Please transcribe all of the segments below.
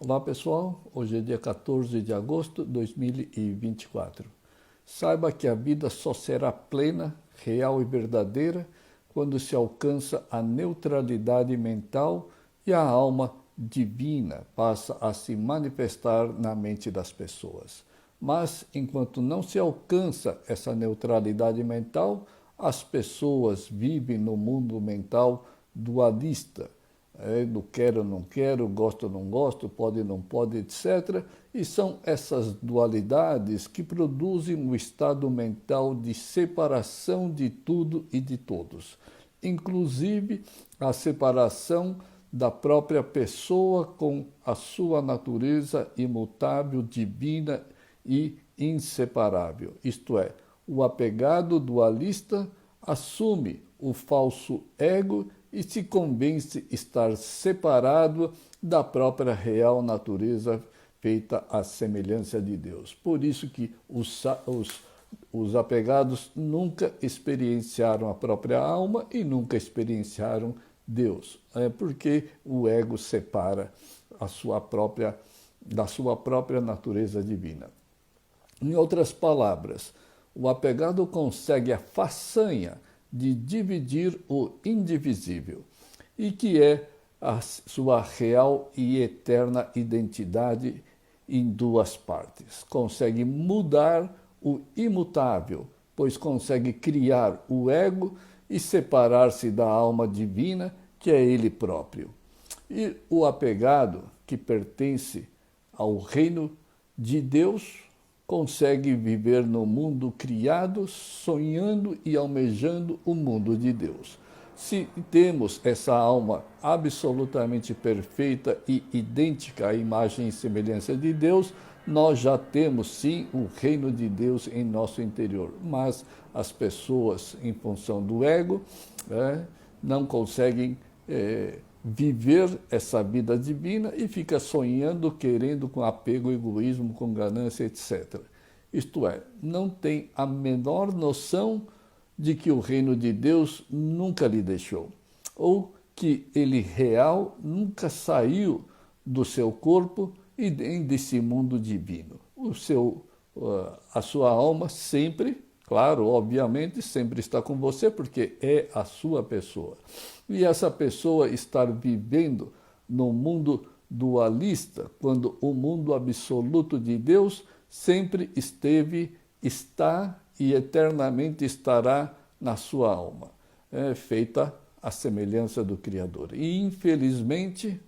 Olá pessoal, hoje é dia 14 de agosto de 2024. Saiba que a vida só será plena, real e verdadeira quando se alcança a neutralidade mental e a alma divina passa a se manifestar na mente das pessoas. Mas enquanto não se alcança essa neutralidade mental, as pessoas vivem no mundo mental dualista. Do quero, não quero, gosto, não gosto, pode, não pode, etc. E são essas dualidades que produzem um estado mental de separação de tudo e de todos, inclusive a separação da própria pessoa com a sua natureza imutável, divina e inseparável. Isto é, o apegado dualista assume o falso ego e se convence estar separado da própria real natureza feita à semelhança de Deus. Por isso que os apegados nunca experienciaram a própria alma e nunca experienciaram Deus, porque o ego separa da sua própria natureza divina. Em outras palavras, o apegado consegue a façanha de dividir o indivisível, e que é a sua real e eterna identidade em duas partes. Consegue mudar o imutável, pois consegue criar o ego e separar-se da alma divina, que é ele próprio. E o apegado, que pertence ao reino de Deus, consegue viver no mundo criado, sonhando e almejando o mundo de Deus. Se temos essa alma absolutamente perfeita e idêntica à imagem e semelhança de Deus, nós já temos sim o reino de Deus em nosso interior. Mas as pessoas, em função do ego, não conseguem viver essa vida divina e fica sonhando, querendo, com apego, egoísmo, com ganância, etc. Isto é, não tem a menor noção de que o reino de Deus nunca lhe deixou, ou que ele real nunca saiu do seu corpo e nem desse mundo divino. A sua alma sempre, claro, obviamente, sempre está com você, porque é a sua pessoa. E essa pessoa estar vivendo no mundo dualista, quando o mundo absoluto de Deus sempre esteve, está e eternamente estará na sua alma, feita à semelhança do Criador. E, infelizmente,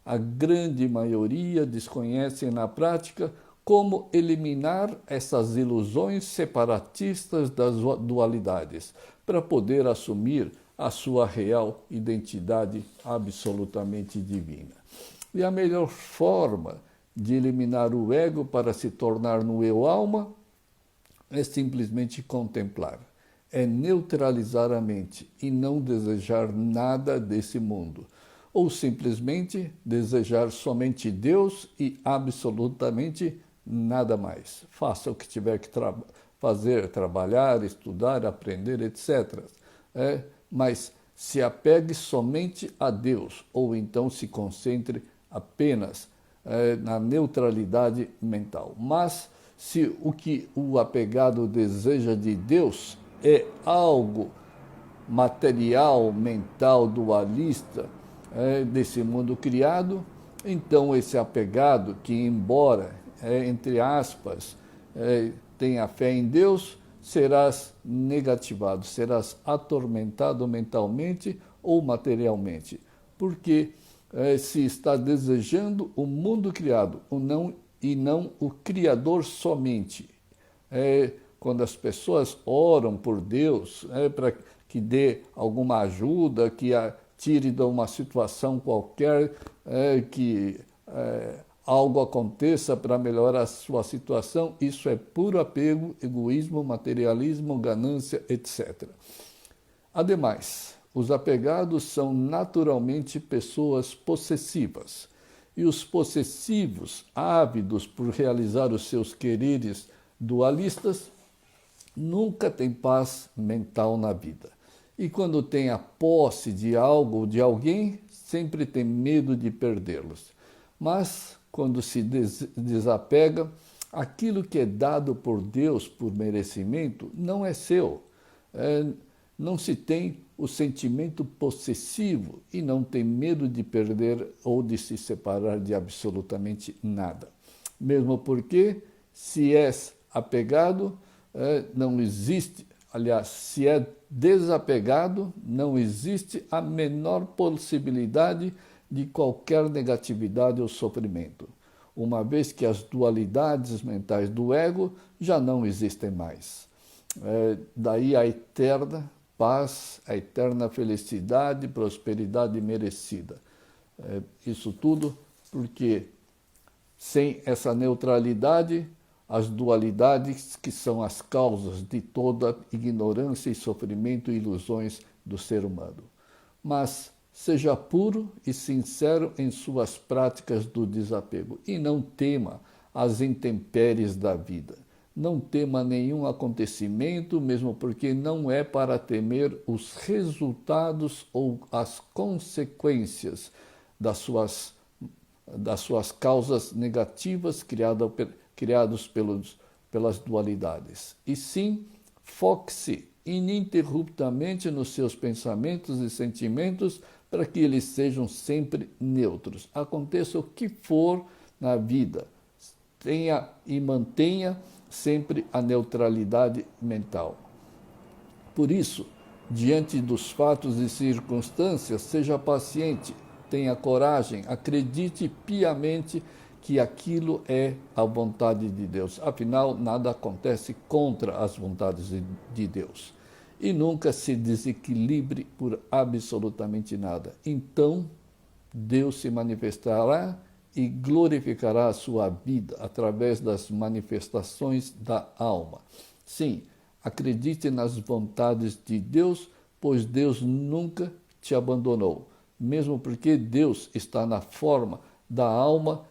a grande maioria desconhece na prática como eliminar essas ilusões separatistas das dualidades, para poder assumir a sua real identidade absolutamente divina. E a melhor forma de eliminar o ego para se tornar no eu-alma é simplesmente contemplar, é neutralizar a mente e não desejar nada desse mundo, ou simplesmente desejar somente Deus e absolutamente nada mais. Faça o que tiver que fazer, trabalhar, estudar, aprender, etc. Mas se apegue somente a Deus, ou então se concentre apenas na neutralidade mental. Mas se o que o apegado deseja de Deus é algo material, mental, dualista, desse mundo criado, então esse apegado, que embora, entre aspas, tenha fé em Deus, serás negativado, serás atormentado mentalmente ou materialmente, porque se está desejando o mundo criado e não o Criador somente. Quando as pessoas oram por Deus para que dê alguma ajuda, que a tire de uma situação qualquer, que algo aconteça para melhorar a sua situação, isso é puro apego, egoísmo, materialismo, ganância, etc. Ademais, os apegados são naturalmente pessoas possessivas, e os possessivos, ávidos por realizar os seus quereres dualistas, nunca têm paz mental na vida. E quando tem a posse de algo ou de alguém, sempre tem medo de perdê-los. Mas quando se desapega, aquilo que é dado por Deus por merecimento não é seu. Não se tem o sentimento possessivo e não tem medo de perder ou de se separar de absolutamente nada. Mesmo porque, se és apegado, não existe, aliás, se é desapegado, não existe a menor possibilidade de qualquer negatividade ou sofrimento, uma vez que as dualidades mentais do ego já não existem mais. Daí a eterna paz, a eterna felicidade e prosperidade merecida. Isso tudo porque, sem essa neutralidade, as dualidades que são as causas de toda ignorância e sofrimento e ilusões do ser humano. Mas seja puro e sincero em suas práticas do desapego e não tema as intempéries da vida. Não tema nenhum acontecimento, mesmo porque não é para temer os resultados ou as consequências das suas causas negativas criados pelas dualidades. E sim, foque-se ininterruptamente nos seus pensamentos e sentimentos para que eles sejam sempre neutros. Aconteça o que for na vida, tenha e mantenha sempre a neutralidade mental. Por isso, diante dos fatos e circunstâncias, seja paciente, tenha coragem, acredite piamente que aquilo é a vontade de Deus. Afinal, nada acontece contra as vontades de Deus. E nunca se desequilibre por absolutamente nada. Então, Deus se manifestará e glorificará a sua vida através das manifestações da alma. Sim, acredite nas vontades de Deus, pois Deus nunca te abandonou, mesmo porque Deus está na forma da alma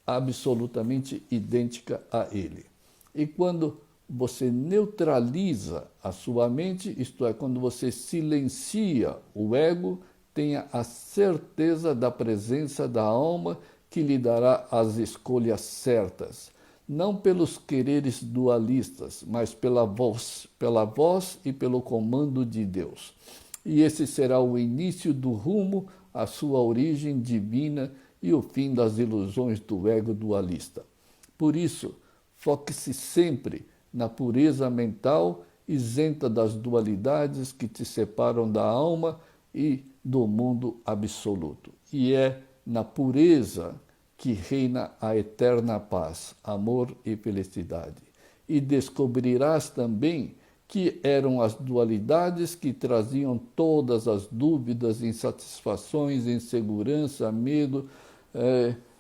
absolutamente idêntica a Ele. E quando você neutraliza a sua mente, isto é, quando você silencia o ego, tenha a certeza da presença da alma que lhe dará as escolhas certas, não pelos quereres dualistas, mas pela voz e pelo comando de Deus. E esse será o início do rumo à sua origem divina e o fim das ilusões do ego dualista. Por isso, foque-se sempre na pureza mental, isenta das dualidades que te separam da alma e do mundo absoluto. E é na pureza que reina a eterna paz, amor e felicidade. E descobrirás também que eram as dualidades que traziam todas as dúvidas, insatisfações, insegurança, medo,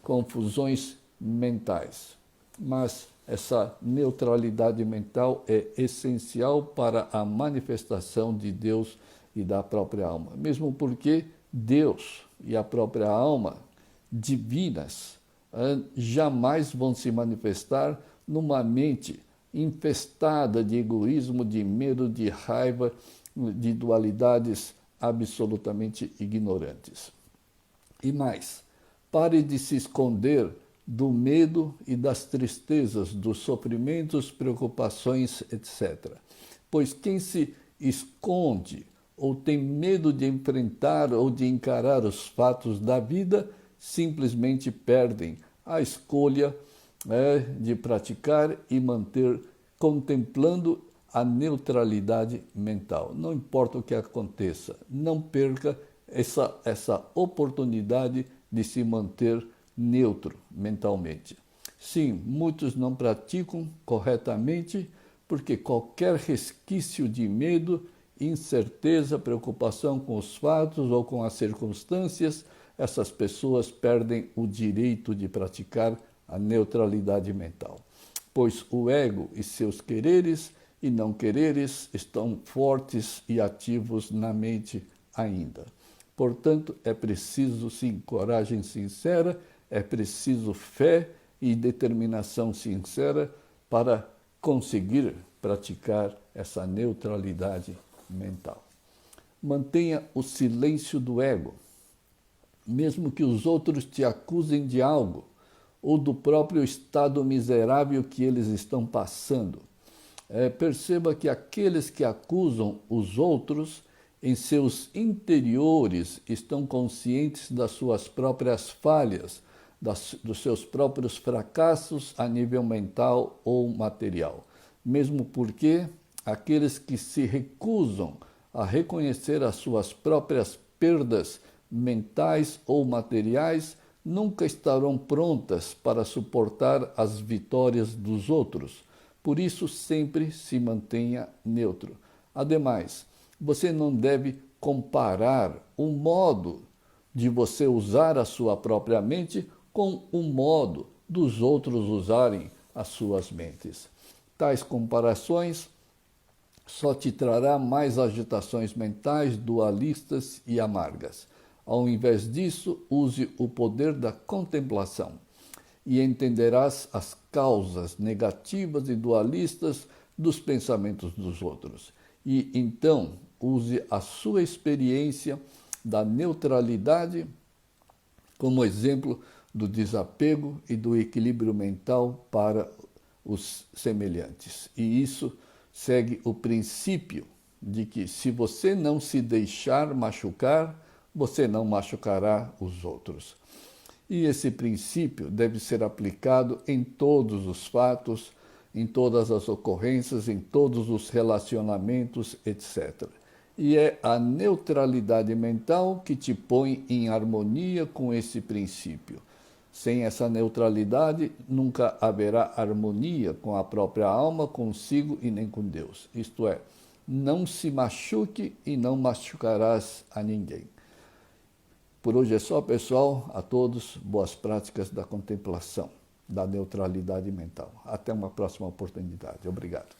confusões mentais. Mas essa neutralidade mental é essencial para a manifestação de Deus e da própria alma, mesmo porque Deus e a própria alma divinas jamais vão se manifestar numa mente infestada de egoísmo, de medo, de raiva, de dualidades absolutamente ignorantes. E mais, pare de se esconder do medo e das tristezas, dos sofrimentos, preocupações, etc. Pois quem se esconde ou tem medo de enfrentar ou de encarar os fatos da vida, simplesmente perdem a escolha de praticar e manter contemplando a neutralidade mental. Não importa o que aconteça, não perca essa oportunidade de se manter neutro mentalmente. Sim, muitos não praticam corretamente porque qualquer resquício de medo, incerteza, preocupação com os fatos ou com as circunstâncias, essas pessoas perdem o direito de praticar a neutralidade mental, pois o ego e seus quereres e não quereres estão fortes e ativos na mente ainda. Portanto, é preciso, sim, coragem sincera, é preciso fé e determinação sincera para conseguir praticar essa neutralidade mental. Mantenha o silêncio do ego. Mesmo que os outros te acusem de algo, ou do próprio estado miserável que eles estão passando. Perceba que aqueles que acusam os outros, em seus interiores, estão conscientes das suas próprias falhas, dos seus próprios fracassos a nível mental ou material. Mesmo porque aqueles que se recusam a reconhecer as suas próprias perdas mentais ou materiais nunca estarão prontas para suportar as vitórias dos outros. Por isso, sempre se mantenha neutro. Ademais, você não deve comparar o modo de você usar a sua própria mente com o modo dos outros usarem as suas mentes. Tais comparações só te trará mais agitações mentais dualistas e amargas. Ao invés disso, use o poder da contemplação e entenderás as causas negativas e dualistas dos pensamentos dos outros. E então, use a sua experiência da neutralidade como exemplo do desapego e do equilíbrio mental para os semelhantes. E isso segue o princípio de que se você não se deixar machucar, você não machucará os outros. E esse princípio deve ser aplicado em todos os fatos, em todas as ocorrências, em todos os relacionamentos, etc. E é a neutralidade mental que te põe em harmonia com esse princípio. Sem essa neutralidade, nunca haverá harmonia com a própria alma, consigo e nem com Deus. Isto é, não se machuque e não machucarás a ninguém. Por hoje é só, pessoal. A todos, boas práticas da contemplação, da neutralidade mental. Até uma próxima oportunidade. Obrigado.